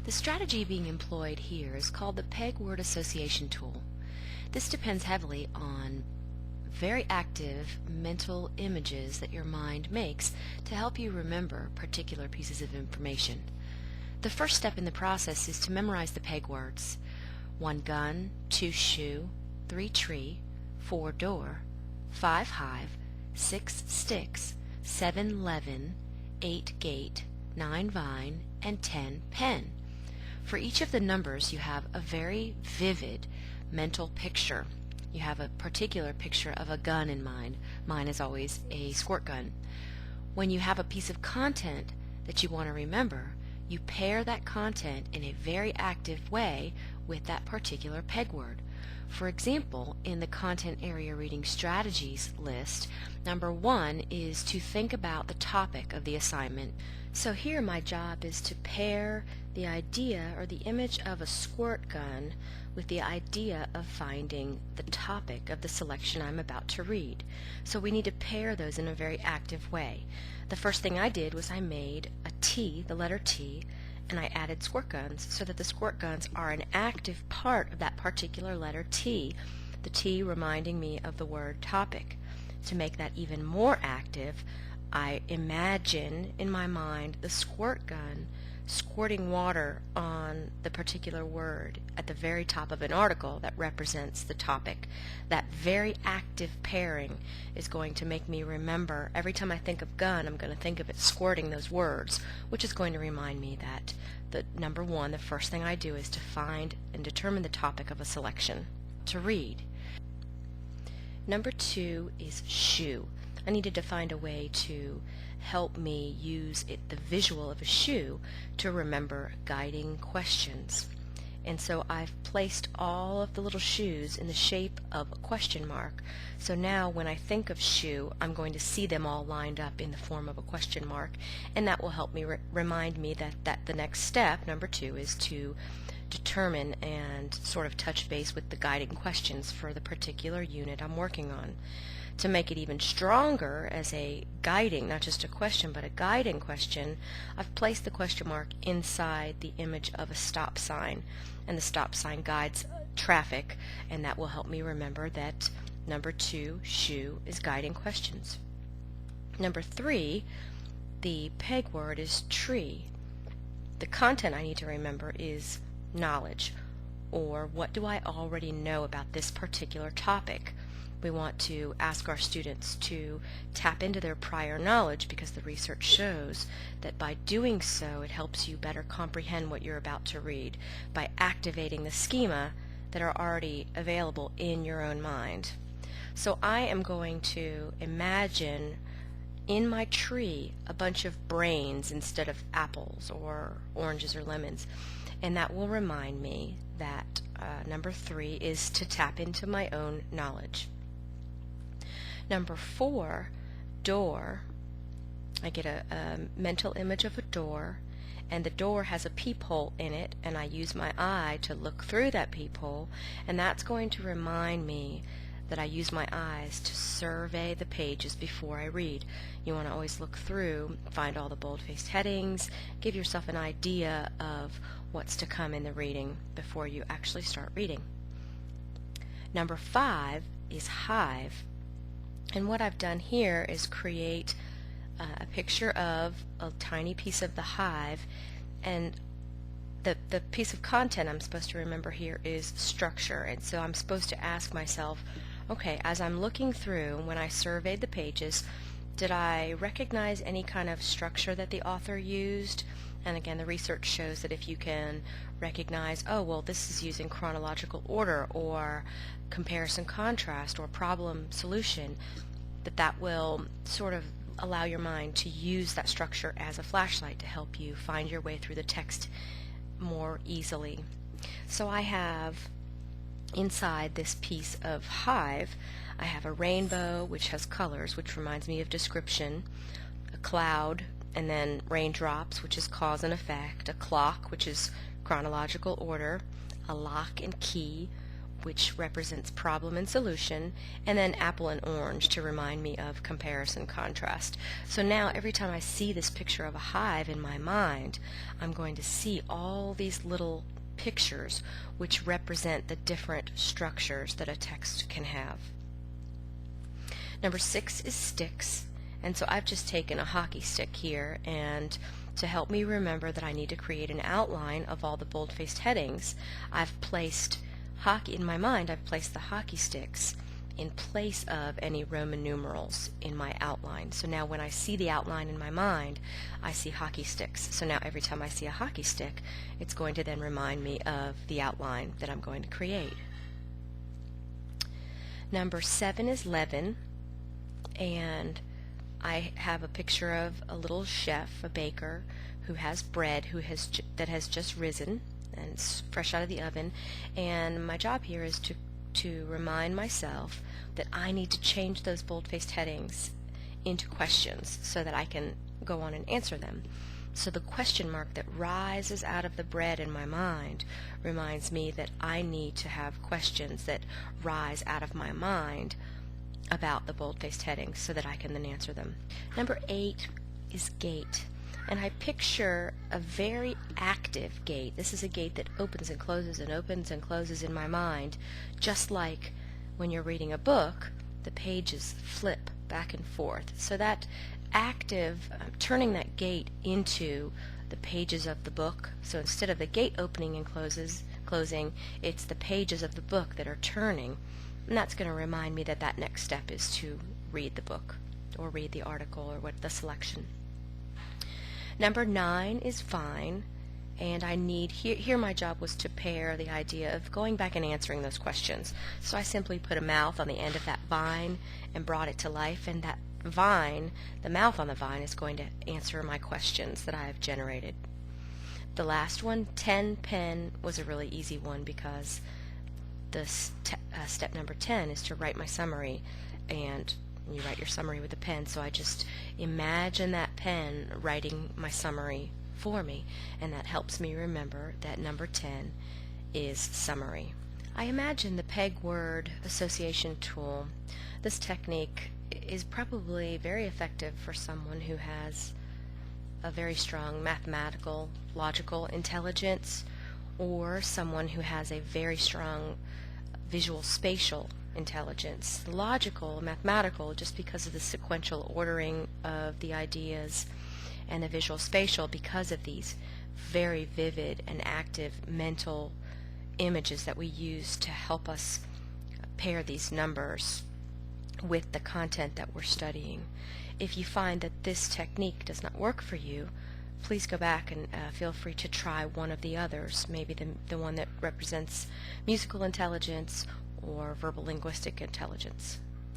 The strategy being employed here is called the Peg Word Association Tool. This depends heavily on very active mental images that your mind makes to help you remember particular pieces of information. The first step in the process is to memorize the peg words: 1 gun, 2 shoe, 3 tree, 4 door, 5 hive, 6 sticks, 7 leaven, 8 gate, 9 vine, and 10 pen. For each of the numbers you have a very vivid mental picture. You have a particular picture of a gun in mind. Mine is always a squirt gun. When you have a piece of content that you want to remember, you pair that content in a very active way with that particular peg word. For example, in the Content Area Reading Strategies list, number 1 is to think about the topic of the assignment. So here my job is to pair the idea or the image of a squirt gun with the idea of finding the topic of the selection I'm about to read. So we need to pair those in a very active way. The first thing I did was I made a T, the letter T, and I added squirt guns so that the squirt guns are an active part of that particular letter T, the T reminding me of the word topic. To make that even more active, I imagine in my mind the squirt gun squirting water on the particular word at the very top of an article that represents the topic. That very active pairing is going to make me remember every time I think of gun, I'm going to think of it squirting those words, which is going to remind me that the number 1, the first thing I do is to find and determine the topic of a selection to read. Number 2 is shoe. I needed to find a way to help me use the visual of a shoe to remember guiding questions. And so I've placed all of the little shoes in the shape of a question mark. So now when I think of shoe, I'm going to see them all lined up in the form of a question mark, and that will help me remind me that the next step, number 2, is to determine and sort of touch base with the guiding questions for the particular unit I'm working on. To make it even stronger as a guiding, not just a question, but a guiding question, I've placed the question mark inside the image of a stop sign, and the stop sign guides traffic, and that will help me remember that number 2, shoe, is guiding questions. Number 3, the peg word is tree. The content I need to remember is knowledge, or what do I already know about this particular topic. We want to ask our students to tap into their prior knowledge because the research shows that by doing so it helps you better comprehend what you're about to read by activating the schema that are already available in your own mind. So I am going to imagine in my tree a bunch of brains instead of apples or oranges or lemons, and that will remind me that number 3 is to tap into my own knowledge. Number 4, door. I get a mental image of a door, and the door has a peephole in it, and I use my eye to look through that peephole, and that's going to remind me that I use my eyes to survey the pages before I read. You want to always look through, find all the bold-faced headings, give yourself an idea of what's to come in the reading before you actually start reading. Number 5 is hive. And what I've done here is create a picture of a tiny piece of the hive, and the piece of content I'm supposed to remember here is structure. And so I'm supposed to ask myself, okay, as I'm looking through, when I surveyed the pages, did I recognize any kind of structure that the author used? And again, the research shows that if you can recognize, oh, well, this is using chronological order or comparison contrast or problem solution, that will sort of allow your mind to use that structure as a flashlight to help you find your way through the text more easily. So I have inside this piece of hive, I have a rainbow which has colors, which reminds me of description, a cloud, and then raindrops, which is cause and effect, a clock, which is chronological order, a lock and key, which represents problem and solution, and then apple and orange to remind me of comparison contrast. So now every time I see this picture of a hive in my mind, I'm going to see all these little pictures which represent the different structures that a text can have. Number 6 is sticks, and so I've just taken a hockey stick here, and to help me remember that I need to create an outline of all the bold-faced headings, I've placed in my mind, I've placed the hockey sticks in place of any Roman numerals in my outline. So now when I see the outline in my mind, I see hockey sticks. So now every time I see a hockey stick, it's going to then remind me of the outline that I'm going to create. Number 7 is leaven, and I have a picture of a little chef, a baker, who has bread that has just risen and it's fresh out of the oven, and my job here is to remind myself that I need to change those bold-faced headings into questions so that I can go on and answer them. So the question mark that rises out of the bread in my mind reminds me that I need to have questions that rise out of my mind about the bold-faced headings so that I can then answer them. Number 8 is gate. And I picture a very active gate. This is a gate that opens and closes and opens and closes in my mind, just like when you're reading a book, the pages flip back and forth. So that active, turning that gate into the pages of the book. So instead of the gate opening and closing, it's the pages of the book that are turning. And that's going to remind me that that next step is to read the book or read the article or what the selection. Number 9 is vine, and I need, here my job was to pair the idea of going back and answering those questions. So I simply put a mouth on the end of that vine and brought it to life, and that vine, the mouth on the vine, is going to answer my questions that I have generated. The last one, 10 pen, was a really easy one because the step number 10 is to write my summary, and you write your summary with a pen, so I just imagine that pen writing my summary for me, and that helps me remember that number 10 is summary. I imagine the peg word association tool. This technique is probably very effective for someone who has a very strong mathematical, logical intelligence, or someone who has a very strong visual spatial intelligence. Logical, mathematical, just because of the sequential ordering of the ideas, and the visual spatial because of these very vivid and active mental images that we use to help us pair these numbers with the content that we're studying. If you find that this technique does not work for you, please go back and feel free to try one of the others, maybe the one that represents musical intelligence or verbal linguistic intelligence.